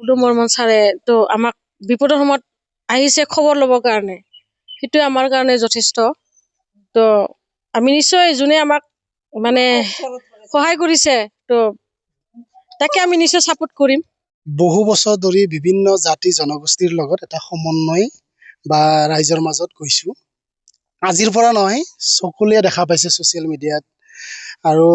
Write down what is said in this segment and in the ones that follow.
উদম বৰ্মন ছাৰে তো আমাক বিপদৰ সময়ত আহিছে খবৰ ল'বৰ কাৰণে, সেইটোৱে আমাৰ কাৰণে যথেষ্ট। তো আমি নিশ্চয় যোনে আমাক মানে সহায় কৰিছে তো তাকে আমি নিশ্চয় ছাপোৰ্ট কৰিম। বহু বছৰ ধৰি বিভিন্ন জাতি জনগোষ্ঠীৰ লগত এটা সমন্বয় বা ৰাইজৰ মাজত গৈছোঁ। আজিৰ পৰা নহয়, চকুলে দেখা পাইছে ছ'চিয়েল মিডিয়াত। আৰু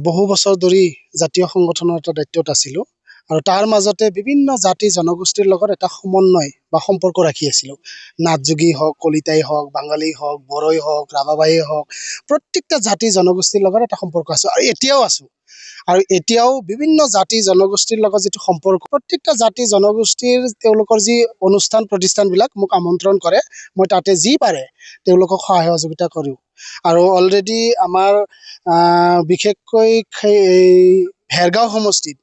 বহু বছৰ ধৰি জাতীয় সংগঠনৰ এটা দায়িত্বত আছিলোঁ আৰু তাৰ মাজতে বিভিন্ন জাতি জনগোষ্ঠীৰ লগত এটা সমন্বয় বা সম্পৰ্ক ৰাখি আছিলোঁ। নাথযোগী হওক, কলিতাই হওক, বাঙালী হওক, বড়োই হওক, ৰাভাবাই হওক, প্ৰত্যেকটা জাতি জনগোষ্ঠীৰ লগত এটা সম্পৰ্ক আছোঁ আৰু এতিয়াও আছোঁ। আৰু এতিয়াও বিভিন্ন জাতি জনগোষ্ঠীৰ লগত যিটো সম্পৰ্ক, প্ৰত্যেকটা জাতি জনগোষ্ঠীৰ তেওঁলোকৰ যি অনুষ্ঠান প্ৰতিষ্ঠানবিলাক মোক আমন্ত্ৰণ কৰে, মই তাতে যি পাৰে তেওঁলোকক সহায় সহযোগিতা কৰোঁ। আৰু অলৰেডি আমাৰ বিশেষকৈ এই ভেৰগাঁও সমষ্টিত,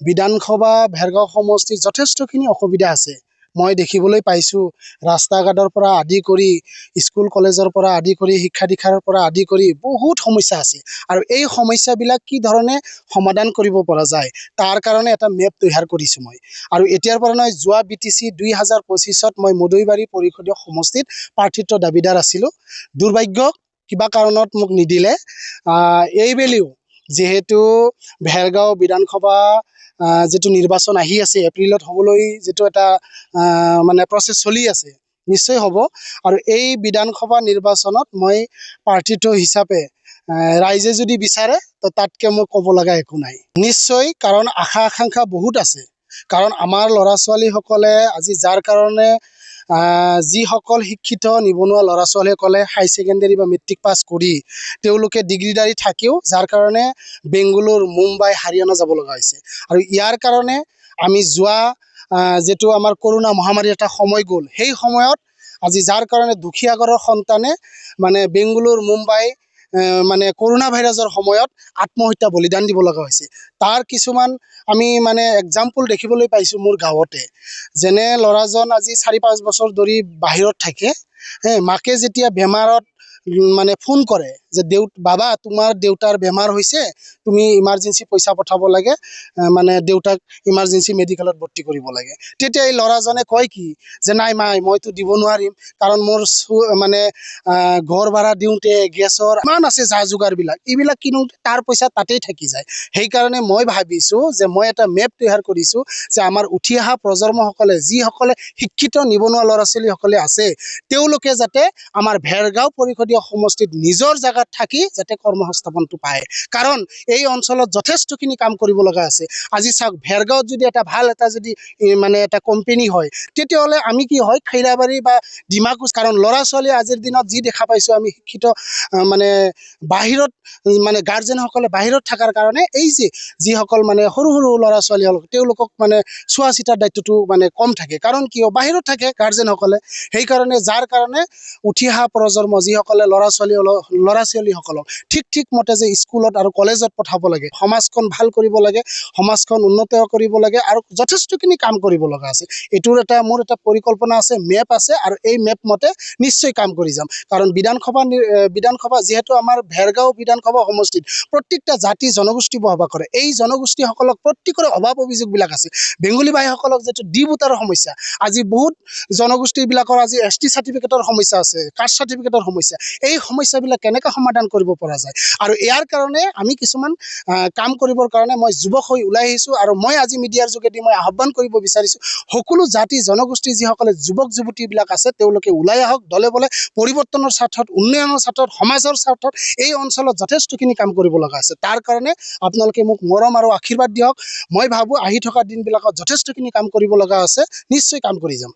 বিধানসভা ভেৰগাঁও সমষ্টিত যথেষ্টখিনি অসুবিধা আছে। মই দেখিবলৈ পাইছোঁ ৰাস্তা ঘাটৰ পৰা আদি কৰি, স্কুল কলেজৰ পৰা আদি কৰি, শিক্ষা দীক্ষাৰ পৰা আদি কৰি বহুত সমস্যা আছে। আৰু এই সমস্যাবিলাক কি ধৰণে সমাধান কৰিব পৰা যায় তাৰ কাৰণে এটা মেপ তৈয়াৰ কৰিছোঁ মই। আৰু এতিয়াৰ পৰা নহয়, যোৱা BTC 2025ত মই মদৈবাৰী পৰিষদীয় সমষ্টিত প্ৰাৰ্থিত্ব দাবীদাৰ আছিলোঁ। দুৰ্ভাগ্য কিবা কাৰণত মোক নিদিলে। এইবেলিও যিহেতু ভেৰগাঁও বিধানসভা যিটো নিৰ্বাচন আহি আছে, এপ্ৰিলত হ'বলৈ যিটো এটা মানে প্ৰচেছ চলি আছে, নিশ্চয় হ'ব। আৰু এই বিধানসভা নিৰ্বাচনত মই প্ৰাৰ্থিত্ব হিচাপে ৰাইজে যদি বিচাৰে তো তাতকৈ মোক ক'ব লগা একো নাই। নিশ্চয়, কাৰণ আশা আকাংক্ষা বহুত আছে। কাৰণ আমাৰ ল'ৰা ছোৱালীসকলে আজি যাৰ কাৰণে যিসকল শিক্ষিত নিবনুৱা ল'ৰা ছোৱালীসকলে হাই ছেকেণ্ডেৰী বা মেট্ৰিক পাছ কৰি তেওঁলোকে ডিগ্ৰীধাৰী থাকিও যাৰ কাৰণে বেংগালুৰু, মুম্বাই, হাৰিয়ানা যাব লগা হৈছে। আৰু ইয়াৰ কাৰণে আমি যোৱা যিটো আমাৰ কৰোণা মহামাৰীৰ এটা সময় গ'ল, সেই সময়ত আজি যাৰ কাৰণে দুখীয়া ঘৰৰ সন্তানে মানে বেংগালুৰু, মুম্বাই মানে কৰোণা ভাইৰাছৰ সময়ত আত্মহত্যা বলিদান দিব লগা হৈছে। তাৰ কিছুমান আমি মানে এক্সাম্পল দেখিবলৈ পাইছোঁ মোৰ গাঁৱতে। যেনে ল'ৰাজন আজি 4-5 বছৰ ধৰি বাহিৰত থাকে। মাকে যেতিয়া বেমাৰত মানে ফোন কৰে যে বাবা তোমাৰ দেউতাৰ বেমাৰ হৈছে, তুমি ইমাৰ্জেঞ্চি পইচা পঠাব লাগে, মানে দেউতাক ইমাৰ্জেঞ্চি মেডিকেলত ভৰ্তি কৰিব লাগে। তেতিয়া এই ল'ৰাজনে কয় কি যে নাই মাই, মইতো দিব নোৱাৰিম, কাৰণ মোৰ মানে ঘৰ ভাড়া দিওঁতে গেছৰ ইমান আছে যা যোগাৰবিলাক, এইবিলাক কিনোতে তাৰ পইচা তাতেই থাকি যায়। সেইকাৰণে মই ভাবিছোঁ যে মই এটা মেপ তৈয়াৰ কৰিছোঁ যে আমাৰ উঠি অহা প্ৰজন্মসকলে, যিসকলে শিক্ষিত নিবনুৱা ল'ৰা ছোৱালীসকলে আছে, তেওঁলোকে যাতে আমাৰ ভেৰগাঁও পৰিষদীয় সমষ্টিত নিজৰ জেগাত থাকি যাতে কৰ্মসংস্থাপনটো পায়। কাৰণ এই অঞ্চলত যথেষ্টখিনি কাম কৰিব লগা আছে। আজি চাওক, ভেৰগাঁৱত যদি এটা ভাল এটা যদি মানে এটা কোম্পেনী হয়, তেতিয়াহ'লে আমি কি হয় খৈৰাবাৰী বা ডিমাকুছ, কাৰণ ল'ৰা ছোৱালী আজিৰ দিনত যি দেখা পাইছোঁ আমি শিক্ষিত মানে বাহিৰত মানে গাৰ্জেনসকলে বাহিৰত থকাৰ কাৰণে এই যিসকল মানে সৰু সৰু ল'ৰা ছোৱালীসকল তেওঁলোকক মানে চোৱা চিতাৰ দায়িত্বটো মানে কম থাকে। কাৰণ কিয় বাহিৰত থাকে গাৰ্জেনসকলে। সেইকাৰণে যাৰ কাৰণে উঠি অহা প্ৰজন্ম যিসকলে ল'ৰা ছোৱালীসকলক ঠিক মতে যে স্কুলত আৰু কলেজত পঠাব লাগে, সমাজখন ভাল কৰিব লাগে, সমাজখন উন্নত কৰিব লাগে আৰু যথেষ্টখিনি কাম কৰিব লগা আছে। এইটোৰ মোৰ এটা পৰিকল্পনা আছে, মেপ আছে, আৰু এই মেপ মতে নিশ্চয় কাম কৰি যাম। কাৰণ বিধানসভা যিহেতু আমাৰ ভেৰগাঁও বিধানসভা সমষ্টিত প্ৰত্যেকটা জাতি জনগোষ্ঠী বসবাস কৰে। এই জনগোষ্ঠীসকলক প্ৰত্যেকৰে অভাৱ অভিযোগবিলাক আছে। বেংগলী ভাইসকলক যিটো ডি ভোটাৰৰ সমস্যা, আজি বহুত জনগোষ্ঠীবিলাকৰ আজি ST চাৰ্টিফিকেটৰ সমস্যা আছে, কাষ্ট চাৰ্টিফিকেটৰ সমস্যা। এই সমস্যাবিলাক কেনেকৈ সমাধান কৰিব পৰা যায়, আৰু ইয়াৰ কাৰণে আমি কিছুমান কাম কৰিবৰ কাৰণে মই যুৱক হৈ ওলাই আহিছোঁ। আৰু মই আজি মিডিয়াৰ যোগেদি মই আহ্বান কৰিব বিচাৰিছোঁ, সকলো জাতি জনগোষ্ঠী যিসকলে যুৱক যুৱতীবিলাক আছে তেওঁলোকে ওলাই আহক, দলে বলে পৰিৱৰ্তনৰ স্বাৰ্থত, উন্নয়নৰ স্বাৰ্থত, সমাজৰ স্বাৰ্থত এই অঞ্চলত যথেষ্টখিনি কাম কৰিব লগা আছে। তাৰ কাৰণে আপোনালোকে মোক মৰম আৰু আশীৰ্বাদ দিয়ক। মই ভাবোঁ আহি থকা দিনবিলাকত যথেষ্টখিনি কাম কৰিব লগা আছে, নিশ্চয় কাম কৰি যাম।